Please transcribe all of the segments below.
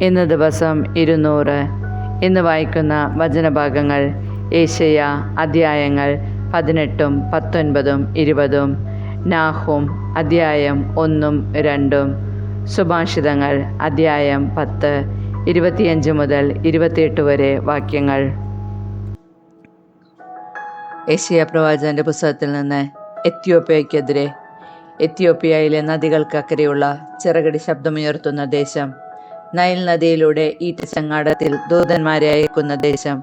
ഇന്ന് ദിവസം 200. ഇന്ന് വായിക്കുന്ന വചനഭാഗങ്ങൾ യേശയ്യ അധ്യായങ്ങൾ 18, 19, 20. നാഹൂം അധ്യായം 1, 2. സുഭാഷിതങ്ങൾ അധ്യായം 10, 25 മുതൽ 28 വരെ വാക്യങ്ങൾ. യെശയ്യാ പ്രവാചകന്റെ പുസ്തകത്തിൽ നിന്ന്. എത്യോപ്യയ്ക്കെതിരെ. എത്യോപ്യയിലെ നദികൾക്കക്കരെയുള്ള ചിറകടി ശബ്ദമുയർത്തുന്ന ദേശം, നൈൽ നദിയിലൂടെ ഈറ്റച്ചങ്ങാടത്തിൽ ദൂതന്മാരെ അയക്കുന്ന ദേശം,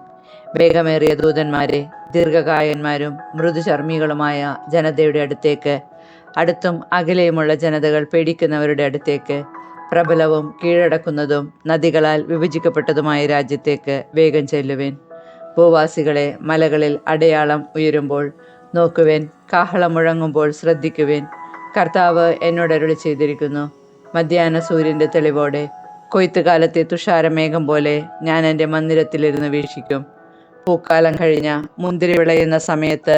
വേഗമേറിയ ദൂതന്മാരെ, ദീർഘകായന്മാരും മൃദുചർമ്മികളുമായ ജനതയുടെ അടുത്തേക്ക്, അടുത്തും അകലെയുമുള്ള ജനതകൾ പേടിക്കുന്നവരുടെ അടുത്തേക്ക്, പ്രബലവും കീഴടക്കുന്നതും നദികളാൽ വിഭജിക്കപ്പെട്ടതുമായ രാജ്യത്തേക്ക് വേഗം ചെല്ലുവേൻ. ഭൂവാസികളെ, മലകളിൽ അടയാളം ഉയരുമ്പോൾ നോക്കുവേൻ, കാഹളം മുഴങ്ങുമ്പോൾ ശ്രദ്ധിക്കുവേൻ. കർത്താവ് എന്നോട് അരുളി ചെയ്തിരിക്കുന്നു, മധ്യാഹ്ന സൂര്യൻ്റെ തെളിവോടെ കൊയ്ത്തുകാലത്തെ തുഷാരമേഘം പോലെ ഞാൻ എൻ്റെ മന്ദിരത്തിലിരുന്ന് വീക്ഷിക്കും. പൂക്കാലം കഴിഞ്ഞ മുന്തിരി വിളയുന്ന സമയത്ത്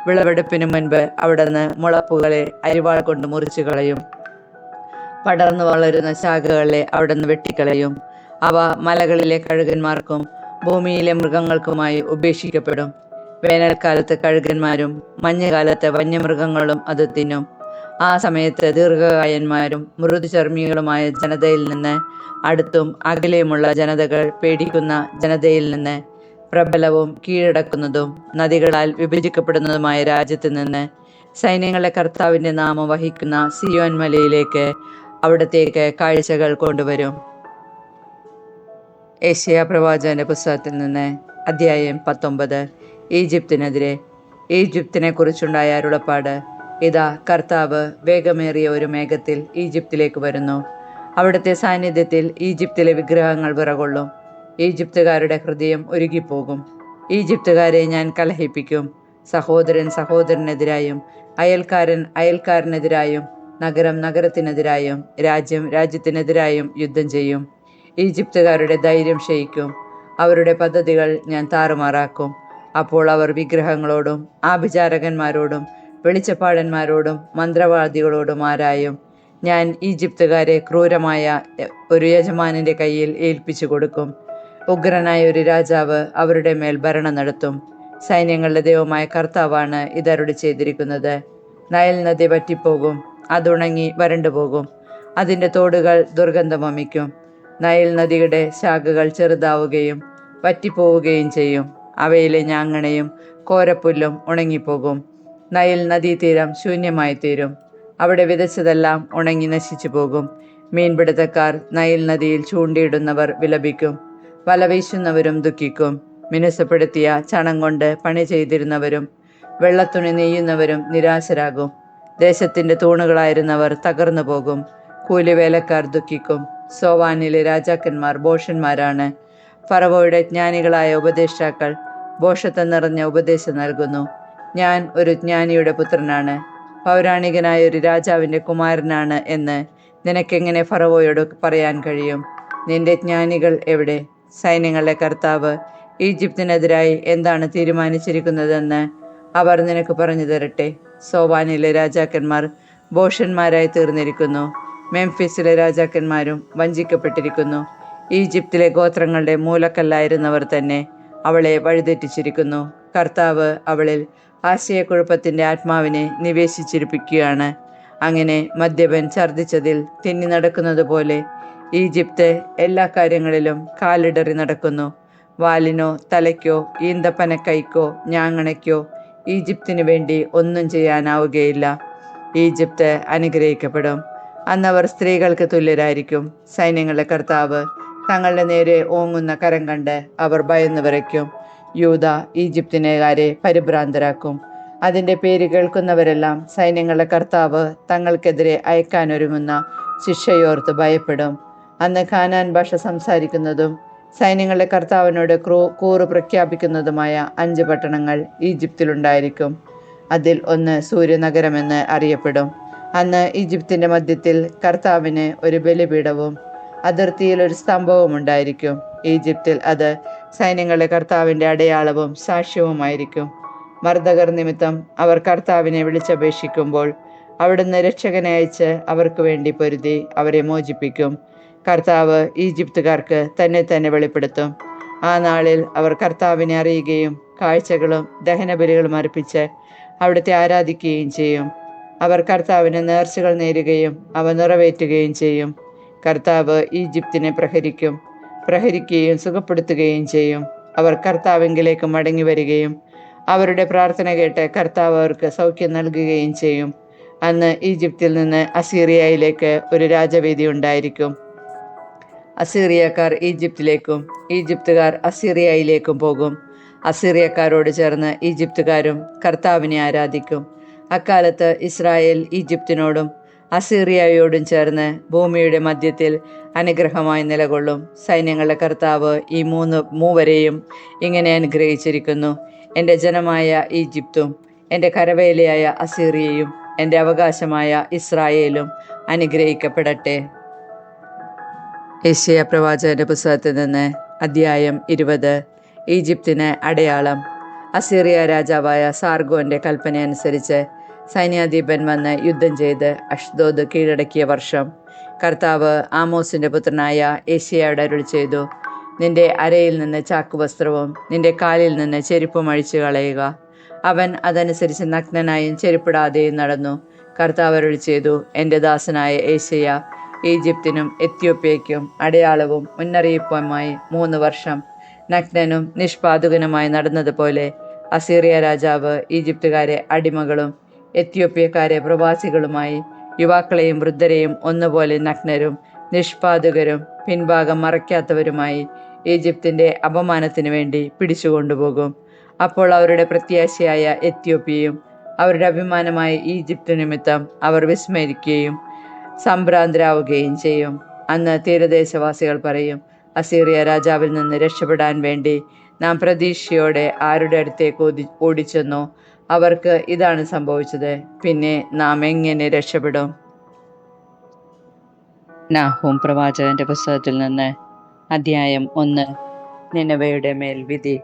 വിളവെടുപ്പിന് മുൻപ് അവിടുന്ന് മുളപ്പുകളെ അരിവാൾ കൊണ്ട് മുറിച്ചു കളയും. പടർന്നു വളരുന്ന ശാഖകളെ അവിടുന്ന് വെട്ടിക്കളയും. അവ മലകളിലെ കഴുകന്മാർക്കും ഭൂമിയിലെ മൃഗങ്ങൾക്കുമായി ഉപേക്ഷിക്കപ്പെടും. വേനൽക്കാലത്ത് കഴുകന്മാരും മഞ്ഞുകാലത്ത് വന്യമൃഗങ്ങളും അത് തിന്നും. ആ സമയത്ത് ദീർഘകായന്മാരും മൃദുചർമ്മികളുമായ ജനതയിൽ നിന്ന്, അടുത്തും അകലെയുമുള്ള ജനതകൾ പേടിക്കുന്ന ജനതയിൽ നിന്ന്, പ്രബലവും കീഴടക്കുന്നതും നദികളാൽ വിഭജിക്കപ്പെടുന്നതുമായ രാജ്യത്ത് നിന്ന്, സൈന്യങ്ങളുടെ കർത്താവിൻ്റെ നാമം വഹിക്കുന്ന സിയോൻ മലയിലേക്ക് അവിടത്തേക്ക് കാഴ്ചകൾ കൊണ്ടുവരും. യെശയ്യാ പ്രവാചകന്റെ പുസ്തകത്തിൽ നിന്ന്. അധ്യായം 19. ഈജിപ്തിനെതിരെ. ഈജിപ്തിനെ കുറിച്ചുണ്ടായ അരുളപ്പാട്. ഇതാ, കർത്താവ് വേഗമേറിയ ഒരു മേഘത്തിൽ ഈജിപ്തിലേക്ക് വരുന്നു. അവിടുത്തെ സാന്നിധ്യത്തിൽ ഈജിപ്തിലെ വിഗ്രഹങ്ങൾ വിറകൊള്ളും. ഈജിപ്തുകാരുടെ ഹൃദയം ഉരുകിപ്പോകും. ഈജിപ്തുകാരെ ഞാൻ കലഹിപ്പിക്കും. സഹോദരൻ സഹോദരനെതിരായും, അയൽക്കാരൻ അയൽക്കാരനെതിരായും, നഗരം നഗരത്തിനെതിരായും, രാജ്യം രാജ്യത്തിനെതിരായും യുദ്ധം ചെയ്യും. ഈജിപ്തുകാരുടെ ധൈര്യം ക്ഷയിക്കും. അവരുടെ പദ്ധതികൾ ഞാൻ താറുമാറാക്കും. അപ്പോൾ അവർ വിഗ്രഹങ്ങളോടും ആഭിചാരകന്മാരോടും വെളിച്ചപ്പാടന്മാരോടും മന്ത്രവാദികളോടും ആരായും. ഞാൻ ഈജിപ്തുകാരെ ക്രൂരമായ ഒരു യജമാനന്റെ കയ്യിൽ ഏൽപ്പിച്ചു കൊടുക്കും. ഉഗ്രനായ ഒരു രാജാവ് അവരുടെ മേൽ ഭരണം നടത്തും. സൈന്യങ്ങളുടെ ദൈവമായ കർത്താവാണ് ഇതരുളി ചെയ്തിരിക്കുന്നത്. നൈൽ നദി വറ്റിപ്പോകും, അതുണങ്ങി വരണ്ടുപോകും. അതിൻ്റെ തോടുകൾ ദുർഗന്ധം വമിക്കും. നൈൽ നദിയുടെ ശാഖകൾ ചെറുതാവുകയും വറ്റിപ്പോവുകയും ചെയ്യും. അവയിലെ ഞാങ്ങണയും കോരപ്പുല്ലും ഉണങ്ങിപ്പോകും. നൈൽ നദീതീരം ശൂന്യമായി തീരും. അവിടെ വിതച്ചതെല്ലാം ഉണങ്ങി നശിച്ചു പോകും. മീൻപിടുത്തക്കാർ നൈൽ നദിയിൽ ചൂണ്ടിയിടുന്നവർ വിലപിക്കും. വല വീശുന്നവരും ദുഃഖിക്കും. മിനുസപ്പെടുത്തിയ ചണം കൊണ്ട് പണി ചെയ്തിരുന്നവരും വെള്ളത്തുണി നെയ്യുന്നവരും നിരാശരാകും. ദേശത്തിൻ്റെ തൂണുകളായിരുന്നവർ തകർന്നു പോകും. കൂലിവേലക്കാർ ദുഃഖിക്കും. സോവാനിലെ രാജാക്കന്മാർ ഭോഷന്മാരാണ്. ഫറവോയുടെ ജ്ഞാനികളായ ഉപദേഷ്ടാക്കൾ ഭോഷത്വം നിറഞ്ഞ ഉപദേശം നൽകുന്നു. ഞാൻ ഒരു ജ്ഞാനിയുടെ പുത്രനാണ്, പൗരാണികനായ ഒരു രാജാവിൻ്റെ കുമാരനാണ് എന്ന് നിനക്കെങ്ങനെ ഫറവോയോട് പറയാൻ കഴിയും? നിന്റെ ജ്ഞാനികൾ എവിടെ? സൈന്യങ്ങളുടെ കർത്താവ് ഈജിപ്തിനെതിരായി എന്താണ് തീരുമാനിച്ചിരിക്കുന്നതെന്ന് അവർ നിനക്ക് പറഞ്ഞു തരട്ടെ. സോവാനിലെ രാജാക്കന്മാർ ഭോഷന്മാരായി തീർന്നിരിക്കുന്നു. മെംഫിസിലെ രാജാക്കന്മാരും വഞ്ചിക്കപ്പെട്ടിരിക്കുന്നു. ഈജിപ്തിലെ ഗോത്രങ്ങളുടെ മൂലക്കല്ലായിരുന്നവർ തന്നെ അവളെ വഴിതെറ്റിച്ചിരിക്കുന്നു. കർത്താവ് അവളിൽ ആശയക്കുഴപ്പത്തിൻ്റെ ആത്മാവിനെ നിവേശിച്ചിരിപ്പിക്കുകയാണ്. അങ്ങനെ മദ്യപൻ ഛർദ്ദിച്ചതിൽ തിന്നി നടക്കുന്നത് പോലെ ഈജിപ്ത് എല്ലാ കാര്യങ്ങളിലും കാലിടറി നടക്കുന്നു. വാലിനോ തലയ്ക്കോ ഈന്തപ്പനക്കൈക്കോ ഞാങ്ങണയ്ക്കോ ഈജിപ്തിനു വേണ്ടി ഒന്നും ചെയ്യാനാവുകയില്ല. ഈജിപ്ത് അനുഗ്രഹിക്കപ്പെടും. അന്നവർ സ്ത്രീകൾക്ക് തുല്യരായിരിക്കും. സൈന്യങ്ങളുടെ കർത്താവ് തങ്ങളുടെ നേരെ ഓങ്ങുന്ന കരം കണ്ട് അവർ ഭയന്നു വിറയ്ക്കും. യൂദ ഈജിപ്തിനെക്കാരെ പരിഭ്രാന്തരാക്കും. അതിൻ്റെ പേര് കേൾക്കുന്നവരെല്ലാം സൈന്യങ്ങളുടെ കർത്താവ് തങ്ങൾക്കെതിരെ അയക്കാനൊരുങ്ങുന്ന ശിക്ഷയോർത്ത് ഭയപ്പെടും. അന്ന് കാനാൻ ഭാഷ സംസാരിക്കുന്നതും സൈന്യങ്ങളുടെ കർത്താവിനോട് കൂറ് പ്രഖ്യാപിക്കുന്നതുമായ 5 പട്ടണങ്ങൾ ഈജിപ്തിലുണ്ടായിരിക്കും. അതിൽ ഒന്ന് സൂര്യനഗരമെന്ന് അറിയപ്പെടും. അന്ന് ഈജിപ്തിൻ്റെ മധ്യത്തിൽ കർത്താവിന് ഒരു ബലിപീഠവും അതിർത്തിയിൽ ഒരു സ്തംഭവും ഉണ്ടായിരിക്കും. ഈജിപ്തിൽ അത് സൈന്യങ്ങളുടെ കർത്താവിൻ്റെ അടയാളവും സാക്ഷ്യവുമായിരിക്കും. മർദ്ദകർ നിമിത്തം അവർ കർത്താവിനെ വിളിച്ചപേക്ഷിക്കുമ്പോൾ അവിടുന്ന് രക്ഷകനെ അയച്ച് അവർക്ക് വേണ്ടി പൊരുതി അവരെ മോചിപ്പിക്കും. കർത്താവ് ഈജിപ്തുകാർക്ക് തന്നെ തന്നെ വെളിപ്പെടുത്തും. ആ നാളിൽ അവർ കർത്താവിനെ അറിയുകയും കാഴ്ചകളും ദഹനബലികളും അർപ്പിച്ച് അവിടുത്തെ ആരാധിക്കുകയും ചെയ്യും. അവർ കർത്താവിന് നേർച്ചകൾ നേരുകയും അവ നിറവേറ്റുകയും ചെയ്യും. കർത്താവ് ഈജിപ്തിനെ പ്രഹരിക്കുകയും സുഖപ്പെടുത്തുകയും ചെയ്യും. അവർ കർത്താവിങ്കിലേക്ക് മടങ്ങി വരികയും അവരുടെ പ്രാർത്ഥന കേട്ട് കർത്താവ് അവർക്ക് സൗഖ്യം നൽകുകയും ചെയ്യും. അന്ന് ഈജിപ്തിൽ നിന്ന് അസീറിയയിലേക്ക് ഒരു രാജവേദി ഉണ്ടായിരിക്കും. അസീറിയക്കാർ ഈജിപ്തിലേക്കും ഈജിപ്തുകാർ അസീറിയയിലേക്കും പോകും. അസീറിയക്കാരോട് ചേർന്ന് ഈജിപ്തുകാരും കർത്താവിനെ ആരാധിക്കും. അക്കാലത്ത് ഇസ്രായേൽ ഈജിപ്തിനോടും അസീറിയയോടും ചേർന്ന് ഭൂമിയുടെ മധ്യത്തിൽ അനുഗ്രഹമായി നിലകൊള്ളും. സൈന്യങ്ങളുടെ കർത്താവ് ഈ മൂവരെയും ഇങ്ങനെ അനുഗ്രഹിച്ചിരിക്കുന്നു: എൻ്റെ ജനമായ ഈജിപ്തും എൻ്റെ കരവേലയായ അസീറിയയും എൻ്റെ അവകാശമായ ഇസ്രായേലും അനുഗ്രഹിക്കപ്പെടട്ടെ. യെശയ്യാ പ്രവാചകന്റെ പുസ്തകത്തിൽ നിന്ന് അധ്യായം 20. ഈജിപ്തിന് അടയാളം. അസീറിയ രാജാവായ സാർഗോന്റെ കൽപ്പനയനുസരിച്ച് സൈന്യാധിപൻ വന്ന് യുദ്ധം ചെയ്ത് അഷ്ദോദ് കീഴടക്കിയ വർഷം കർത്താവ് ആമോസിന്റെ പുത്രനായ യെശയ്യായോട് അരുളി ചെയ്തു: നിന്റെ അരയിൽ നിന്ന് ചാക്കുവസ്ത്രവും നിന്റെ കാലിൽ നിന്ന് ചെരുപ്പും അഴിച്ചു കളയുക. അവൻ അതനുസരിച്ച് നഗ്നനായും ചെരുപ്പിടാതെയും നടന്നു. കർത്താവ് അരുളി ചെയ്തു: എൻ്റെ ദാസനായ യെശയ്യാ ഈജിപ്തിനും എത്യോപ്യയ്ക്കും അടയാളവും മുന്നറിയിപ്പുമായി 3 വർഷം നഗ്നനും നിഷ്പാതുകനുമായി നടന്നതുപോലെ അസീറിയ രാജാവ് ഈജിപ്തുകാരെ അടിമകളും എത്യോപ്യക്കാരെ പ്രവാസികളുമായി യുവാക്കളെയും വൃദ്ധരെയും ഒന്നുപോലെ നഗ്നരും നിഷ്പാതുകരും പിൻഭാഗം മറയ്ക്കാത്തവരുമായി ഈജിപ്തിൻ്റെ അപമാനത്തിനു വേണ്ടി പിടിച്ചുകൊണ്ടുപോകും. അപ്പോൾ അവരുടെ പ്രത്യാശയായ എത്യോപ്യയും അവരുടെ അഭിമാനമായ ഈജിപ്ത് നിമിത്തം അവർ വിസ്മരിക്കുകയും സംഭ്രാന്തരാവുകയും ചെയ്യും. അന്ന് തീരദേശവാസികൾ പറയും: അസീറിയ രാജാവിൽ നിന്ന് രക്ഷപ്പെടാൻ വേണ്ടി നാം പ്രതീക്ഷയോടെ ആരുടെ അടുത്തേക്ക് ഓടിച്ചെന്നോ അവർക്ക് ഇതാണ് സംഭവിച്ചത്. പിന്നെ നാം എങ്ങനെ രക്ഷപ്പെടും? നാഹൂം പ്രവാചകന്റെ പുസ്തകത്തിൽ നിന്ന് അധ്യായം 1. നിനവയുടെ മേൽ വിധി.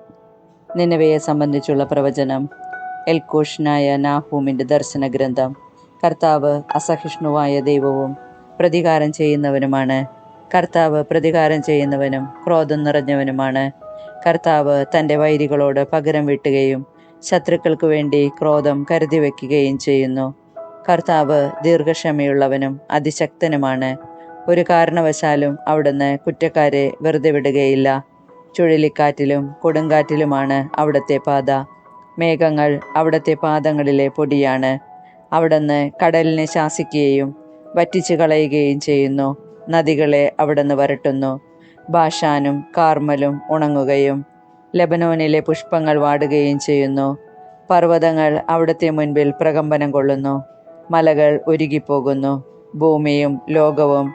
നിനവയെ സംബന്ധിച്ചുള്ള പ്രവചനം. എൽക്കോഷനായ നാഹൂമിന്റെ ദർശന ഗ്രന്ഥം. കർത്താവ് അസഹിഷ്ണുവായ ദൈവവും പ്രതികാരം ചെയ്യുന്നവനുമാണ്. കർത്താവ് പ്രതികാരം ചെയ്യുന്നവനും ക്രോധം നിറഞ്ഞവനുമാണ്. കർത്താവ് തൻ്റെ വൈരികളോട് പകരം വീട്ടുകയും ശത്രുക്കൾക്ക് വേണ്ടി ക്രോധം കരുതി വയ്ക്കുകയും ചെയ്യുന്നു. കർത്താവ് ദീർഘക്ഷമയുള്ളവനും അതിശക്തനുമാണ്. ഒരു കാരണവശാലും അവിടുന്ന് കുറ്റക്കാരെ വെറുതെ വിടുകയില്ല. ചുഴലിക്കാറ്റിലും കൊടുങ്കാറ്റിലുമാണ് അവിടുത്തെ പാത. മേഘങ്ങൾ അവിടുത്തെ പാദങ്ങളിലെ പൊടിയാണ്. അവിടുന്ന് കടലിനെ ശാസിക്കുകയും വറ്റിച്ചു കളയുകയും ചെയ്യുന്നു. നദികളെ അവിടുന്ന് വരട്ടുന്നു. ബാഷാനും കാർമലും ഉണങ്ങുകയും ലെബനോനിലെ പുഷ്പങ്ങൾ വാടുകയും ചെയ്യുന്നു. പർവ്വതങ്ങൾ അവിടുത്തെ മുൻപിൽ പ്രകമ്പനം കൊള്ളുന്നു. മലകൾ ഉരുകിപ്പോകുന്നു. ഭൂമിയും ലോകവും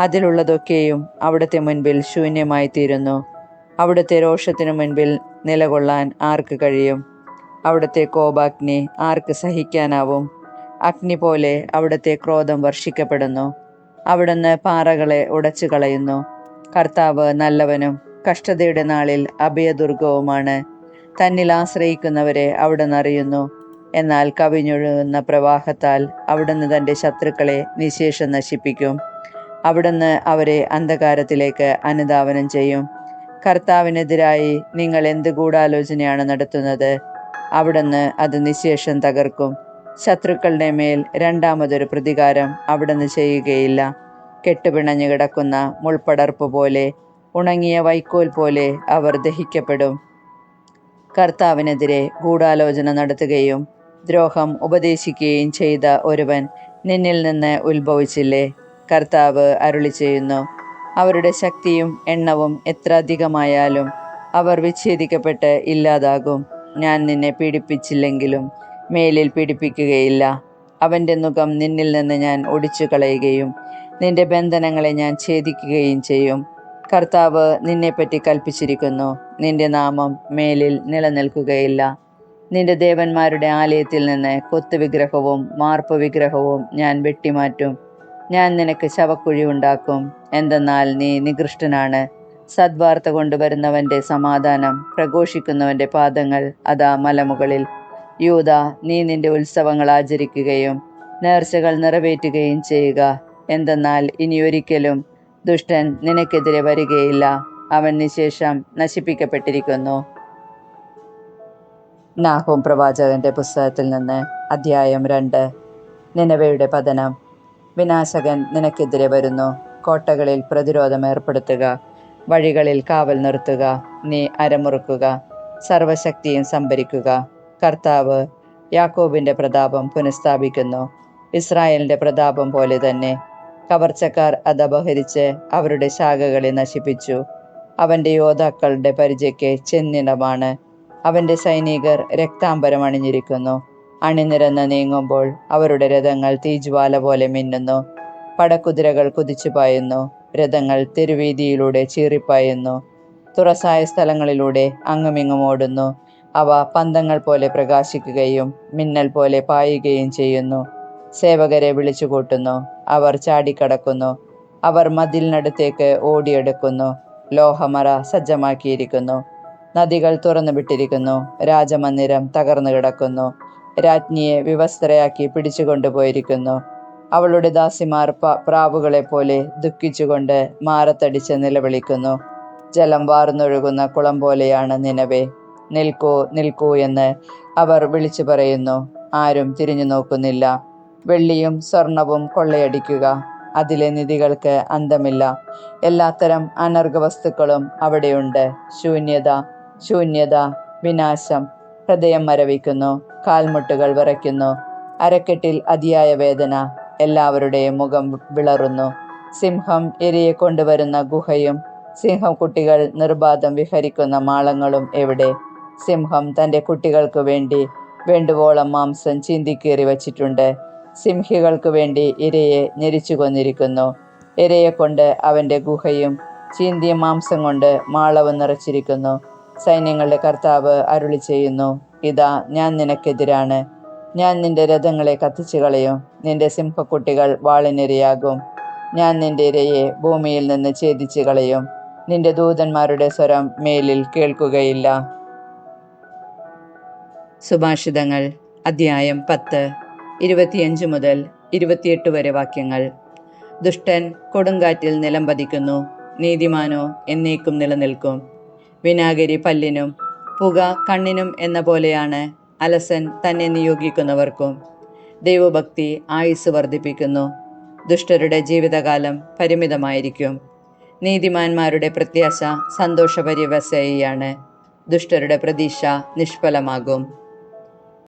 അതിലുള്ളതൊക്കെയും അവിടുത്തെ മുൻപിൽ ശൂന്യമായി തീരുന്നു. അവിടുത്തെ രോഷത്തിനു മുൻപിൽ നിലകൊള്ളാൻ ആർക്ക് കഴിയും? അവിടുത്തെ കോപാഗ്നി ആർക്ക് സഹിക്കാനാവും? അഗ്നി പോലെ അവിടുത്തെ ക്രോധം വർഷിക്കപ്പെടുന്നു. അവിടുന്ന് പാറകളെ ഉടച്ചു കളയുന്നു. കർത്താവ് നല്ലവനും കഷ്ടതയുടെ നാളിൽ അഭയദുർഗവുമാണ്. തന്നിൽ ആശ്രയിക്കുന്നവരെ അവിടുന്ന് അറിയുന്നു. എന്നാൽ കവിഞ്ഞൊഴുകുന്ന പ്രവാഹത്താൽ അവിടുന്ന് തൻ്റെ ശത്രുക്കളെ നിശേഷം നശിപ്പിക്കും. അവിടുന്ന് അവരെ അന്ധകാരത്തിലേക്ക് അനുധാവനം ചെയ്യും. കർത്താവിനെതിരായി നിങ്ങൾ എന്ത് ഗൂഢാലോചനയാണ് നടത്തുന്നത്? അവിടുന്ന് അത് നിശേഷം തകർക്കും. ശത്രുക്കളുടെ മേൽ രണ്ടാമതൊരു പ്രതികാരം അവിടുന്ന് ചെയ്യുകയില്ല. കെട്ടുപിണഞ്ഞു കിടക്കുന്ന മുൾപ്പടർപ്പ് പോലെ, ഉണങ്ങിയ വൈക്കോൽ പോലെ അവർ ദഹിക്കപ്പെടും. കർത്താവിനെതിരെ ഗൂഢാലോചന നടത്തുകയും ദ്രോഹം ഉപദേശിക്കുകയും ചെയ്ത ഒരുവൻ നിന്നിൽ നിന്ന് ഉത്ഭവിച്ചില്ലേ? കർത്താവ് അരുളി ചെയ്യുന്നു: അവരുടെ ശക്തിയും എണ്ണവും എത്ര അധികമായാലും അവർ വിച്ഛേദിക്കപ്പെട്ട് ഇല്ലാതാകും. ഞാൻ നിന്നെ പീഡിപ്പിച്ചില്ലെങ്കിലും മേലിൽ പീഡിപ്പിക്കുകയില്ല. അവൻ്റെ നുകം നിന്നിൽ നിന്ന് ഞാൻ ഒടിച്ചു കളയുകയും നിന്റെ ബന്ധനങ്ങളെ ഞാൻ ഛേദിക്കുകയും ചെയ്യും. കർത്താവ് നിന്നെപ്പറ്റി കൽപ്പിച്ചിരിക്കുന്നു: നിന്റെ നാമം മേലിൽ നിലനിൽക്കുകയില്ല. നിന്റെ ദേവന്മാരുടെ ആലയത്തിൽ നിന്ന് കൊത്തുവിഗ്രഹവും മാർപ്പ് വിഗ്രഹവും ഞാൻ വെട്ടിമാറ്റും. ഞാൻ നിനക്ക് ശവക്കുഴി ഉണ്ടാക്കും. എന്തെന്നാൽ നീ നികൃഷ്ടനാണ്. സദ്വാർത്ത കൊണ്ടുവരുന്നവൻ്റെ സമാധാനം പ്രഘോഷിക്കുന്നവൻ്റെ പാദങ്ങൾ അതാ മലമുകളിൽ. യൂദ, നീ നിന്റെ ഉത്സവങ്ങൾ ആചരിക്കുകയും നേർച്ചകൾ നിറവേറ്റുകയും ചെയ്യുക. എന്തെന്നാൽ ഇനിയൊരിക്കലും ദുഷ്ടൻ നിനക്കെതിരെ വരികയില്ല, അവൻ നിശേഷം നശിപ്പിക്കപ്പെട്ടിരിക്കുന്നു. നാഹൂം പ്രവാചകന്റെ പുസ്തകത്തിൽ നിന്ന് അധ്യായം 2. നിനവയുടെ പതനം. വിനാശകൻ നിനക്കെതിരെ വരുന്നു. കോട്ടകളിൽ പ്രതിരോധം ഏർപ്പെടുത്തുക, വഴികളിൽ കാവൽ നിർത്തുക, നീ അരമുറുക്കുക, സർവശക്തിയും സംഭരിക്കുക. കർത്താവ് യാക്കോബിന്റെ പ്രതാപം പുനഃസ്ഥാപിക്കുന്നു, ഇസ്രായേലിന്റെ പ്രതാപം പോലെ തന്നെ. കവർച്ചക്കാർ അത് അപഹരിച്ച് അവരുടെ ശാഖകളെ നശിപ്പിച്ചു. അവന്റെ യോദ്ധാക്കളുടെ പരിചയ്ക്ക് ചെന്നിടമാണ്. അവന്റെ സൈനികർ രക്താംബരം അണിഞ്ഞിരിക്കുന്നു. അണിനിരന്ന് നീങ്ങുമ്പോൾ അവരുടെ രഥങ്ങൾ തീജ്വാല പോലെ മിന്നുന്നു. പടക്കുതിരകൾ കുതിച്ചു പായുന്നു, രഥങ്ങൾ തെരുവീതിയിലൂടെ ചീറിപ്പായുന്നു, തുറസായ സ്ഥലങ്ങളിലൂടെ അങ്ങുമിങ്ങും ഓടുന്നു. അവ പന്തങ്ങൾ പോലെ പ്രകാശിക്കുകയും മിന്നൽ പോലെ പായുകയും ചെയ്യുന്നു. സേവകരെ വിളിച്ചുകൂട്ടുന്നു, അവർ ചാടിക്കടക്കുന്നു, അവർ മതിലിനടുത്തേക്ക് ഓടിയെടുക്കുന്നു. ലോഹമറ സജ്ജമാക്കിയിരിക്കുന്നു, നദികൾ തുറന്നു വിട്ടിരിക്കുന്നു, രാജമന്ദിരം തകർന്നു കിടക്കുന്നു. രാജ്ഞിയെ വിവസ്ത്രയാക്കി പിടിച്ചുകൊണ്ടുപോയിരിക്കുന്നു. അവളുടെ ദാസിമാർ പ്രാവുകളെ പോലെ ദുഃഖിച്ചുകൊണ്ട് മാറത്തടിച്ച് നിലവിളിക്കുന്നു. ജലം വാർന്നൊഴുകുന്ന കുളം പോലെയാണ് നിനവേ. നിൽക്കൂ, നിൽക്കൂ എന്ന് അവർ വിളിച്ചു പറയുന്നു, ആരും തിരിഞ്ഞു നോക്കുന്നില്ല. വെള്ളിയും സ്വർണവും കൊള്ളയടിക്കുക, അതിലെ നിധികൾക്ക് അന്തമില്ല. എല്ലാത്തരം അനർഘ വസ്തുക്കളും അവിടെയുണ്ട്. ശൂന്യത, ശൂന്യത, വിനാശം. ഹൃദയം മരവിക്കുന്നു, കാൽമുട്ടുകൾ വിറയ്ക്കുന്നു, അരക്കെട്ടിൽ അതിയായ വേദന. എല്ലാവരുടെയും മുഖം വിളറുന്നു. സിംഹം ഇരയെ കൊണ്ടുവരുന്ന ഗുഹയും സിംഹക്കുട്ടികൾ നിർബാധം വിഹരിക്കുന്ന മാളങ്ങളും എവിടെ? സിംഹം തൻ്റെ കുട്ടികൾക്ക് വേണ്ടുവോളം മാംസം ചീന്തിക്കീറി വച്ചിട്ടുണ്ട്. സിംഹികൾക്ക് വേണ്ടി ഇരയെ ഞെരിച്ചു കൊന്നിരിക്കുന്നു. ഇരയെ കൊണ്ട് അവൻ്റെ ഗുഹയും ചീന്തിയ മാംസം കൊണ്ട് മാളവും നിറച്ചിരിക്കുന്നു. സൈന്യങ്ങളുടെ കർത്താവ് അരുളി ചെയ്യുന്നു, ഇതാ ഞാൻ നിനക്കെതിരാണ്. ഞാൻ നിന്റെ രഥങ്ങളെ കത്തിച്ചു കളയും, നിന്റെ സിംഹക്കുട്ടികൾ വാളിനിരയാകും. ഞാൻ നിന്റെ ഇരയെ ഭൂമിയിൽ നിന്ന് ഛേദിച്ചു കളയും, നിന്റെ ദൂതന്മാരുടെ സ്വരം മേലിൽ കേൾക്കുകയില്ല. സുഭാഷിതങ്ങൾ അധ്യായം 10, 25 മുതൽ 28 വരെ വാക്യങ്ങൾ. ദുഷ്ടൻ കൊടുങ്കാറ്റിൽ നിലം പതിക്കുന്നു, നീതിമാനോ എന്നേക്കും നിലനിൽക്കും. വിനാഗിരി പല്ലിനും പുക കണ്ണിനും എന്ന പോലെയാണ് അലസൻ തന്നെ നിയോഗിക്കുന്നവർക്കും. ദൈവഭക്തി ആയുസ് വർദ്ധിപ്പിക്കുന്നു. ദുഷ്ടരുടെ ജീവിതകാലം പരിമിതമായിരിക്കും. നീതിമാന്മാരുടെ പ്രത്യാശ സന്തോഷപര്യവസായിയാണ്. ദുഷ്ടരുടെ പ്രതീക്ഷ നിഷ്ഫലമാകും.